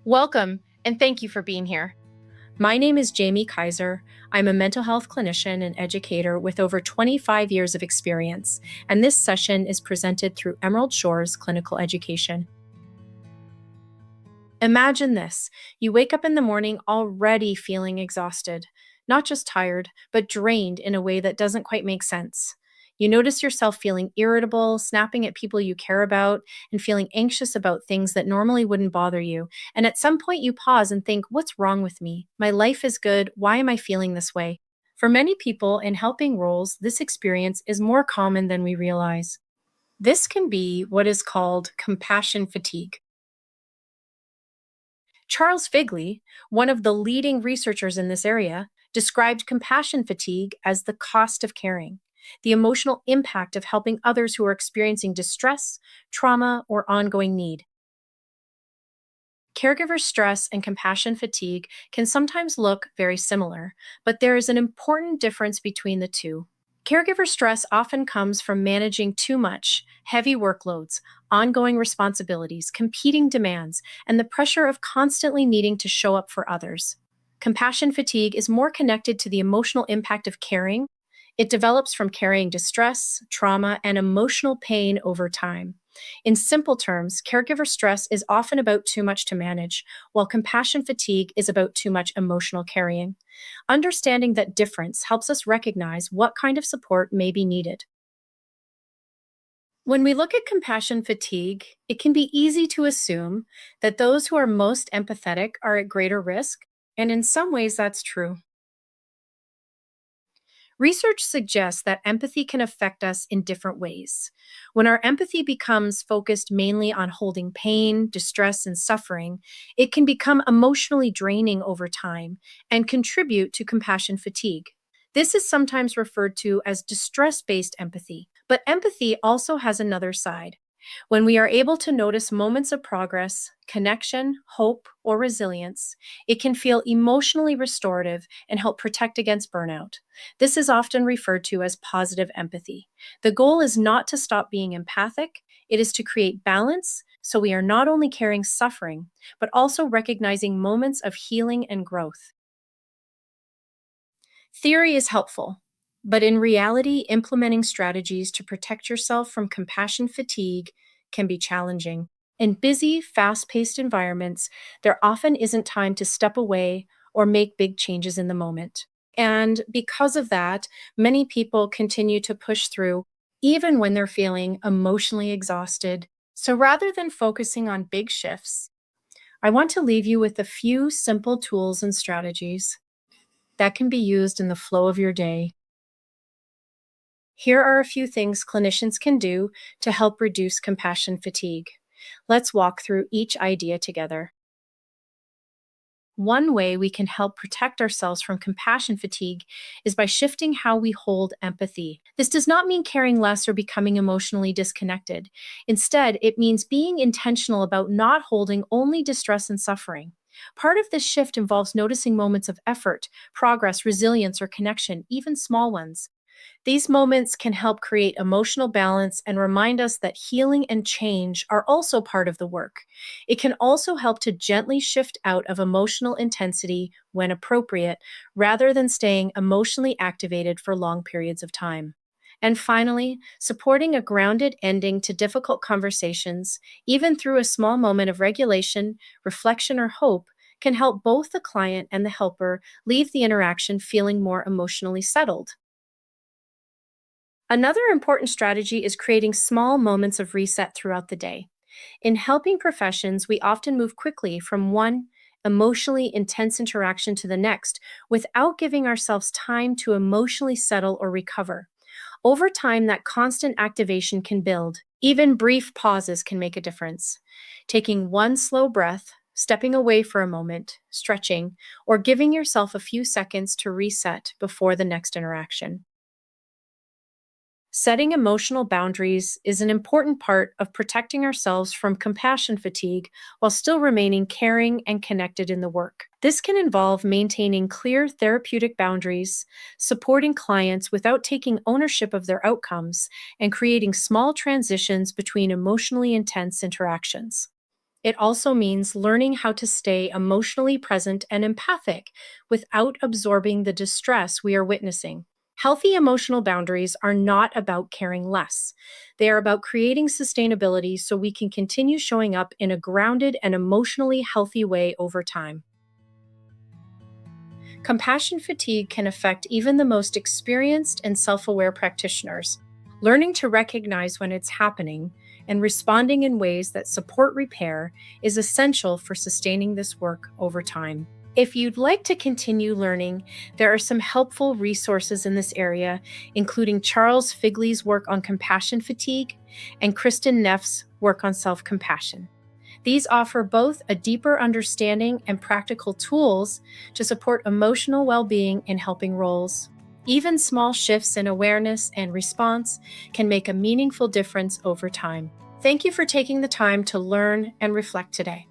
Welcome, and thank you for being here. My name is Jamie Keyzer. I'm a mental health clinician and educator with over 25 years of experience, and this session is presented through Emerald Shores Clinical Education. Imagine this: you wake up in the morning already feeling exhausted, not just tired, but drained in a way that doesn't quite make sense. You notice yourself feeling irritable, snapping at people you care about, and feeling anxious about things that normally wouldn't bother you. And at some point, you pause and think, what's wrong with me? My life is good. Why am I feeling this way? For many people in helping roles, this experience is more common than we realize. This can be what is called compassion fatigue. Charles Figley, one of the leading researchers in this area, described compassion fatigue as the cost of caring, the emotional impact of helping others who are experiencing distress, trauma, or ongoing need. Caregiver stress and compassion fatigue can sometimes look very similar, but there is an important difference between the two. Caregiver stress often comes from managing too much, heavy workloads, ongoing responsibilities, competing demands, and the pressure of constantly needing to show up for others. Compassion fatigue is more connected to the emotional impact of caring. It develops from carrying distress, trauma, and emotional pain over time. In simple terms, caregiver stress is often about too much to manage, while compassion fatigue is about too much emotional carrying. Understanding that difference helps us recognize what kind of support may be needed. When we look at compassion fatigue, it can be easy to assume that those who are most empathetic are at greater risk, and in some ways that's true. Research suggests that empathy can affect us in different ways. When our empathy becomes focused mainly on holding pain, distress, and suffering, it can become emotionally draining over time and contribute to compassion fatigue. This is sometimes referred to as distress based empathy, but empathy also has another side. When we are able to notice moments of progress, connection, hope, or resilience, it can feel emotionally restorative and help protect against burnout. This is often referred to as positive empathy. The goal is not to stop being empathic, it is to create balance so we are not only carrying suffering, but also recognizing moments of healing and growth. Theory is helpful, but in reality, implementing strategies to protect yourself from compassion fatigue can be challenging. In busy, fast paced environments, there often isn't time to step away or make big changes in the moment. And because of that, many people continue to push through even when they're feeling emotionally exhausted. So rather than focusing on big shifts, I want to leave you with a few simple tools and strategies that can be used in the flow of your day. Here are a few things clinicians can do to help reduce compassion fatigue. Let's walk through each idea together. One way we can help protect ourselves from compassion fatigue is by shifting how we hold empathy. This does not mean caring less or becoming emotionally disconnected. Instead, it means being intentional about not holding only distress and suffering. Part of this shift involves noticing moments of effort, progress, resilience, or connection, even small ones. These moments can help create emotional balance and remind us that healing and change are also part of the work. It can also help to gently shift out of emotional intensity when appropriate, rather than staying emotionally activated for long periods of time. And finally, supporting a grounded ending to difficult conversations, even through a small moment of regulation, reflection, or hope, can help both the client and the helper leave the interaction feeling more emotionally settled. Another important strategy is creating small moments of reset throughout the day. In helping professions, we often move quickly from one emotionally intense interaction to the next without giving ourselves time to emotionally settle or recover. Over time, that constant activation can build. Even brief pauses can make a difference. Taking one slow breath, stepping away for a moment, stretching, or giving yourself a few seconds to reset before the next interaction. Setting emotional boundaries is an important part of protecting ourselves from compassion fatigue while still remaining caring and connected in the work. This can involve maintaining clear therapeutic boundaries, supporting clients without taking ownership of their outcomes, and creating small transitions between emotionally intense interactions. It also means learning how to stay emotionally present and empathic without absorbing the distress we are witnessing. Healthy emotional boundaries are not about caring less. They are about creating sustainability so we can continue showing up in a grounded and emotionally healthy way over time. Compassion fatigue can affect even the most experienced and self aware practitioners. Learning to recognize when it's happening and responding in ways that support repair is essential for sustaining this work over time. If you'd like to continue learning, there are some helpful resources in this area, including Charles Figley's work on compassion fatigue and Kristen Neff's work on self compassion. These offer both a deeper understanding and practical tools to support emotional well being in helping roles. Even small shifts in awareness and response can make a meaningful difference over time. Thank you for taking the time to learn and reflect today.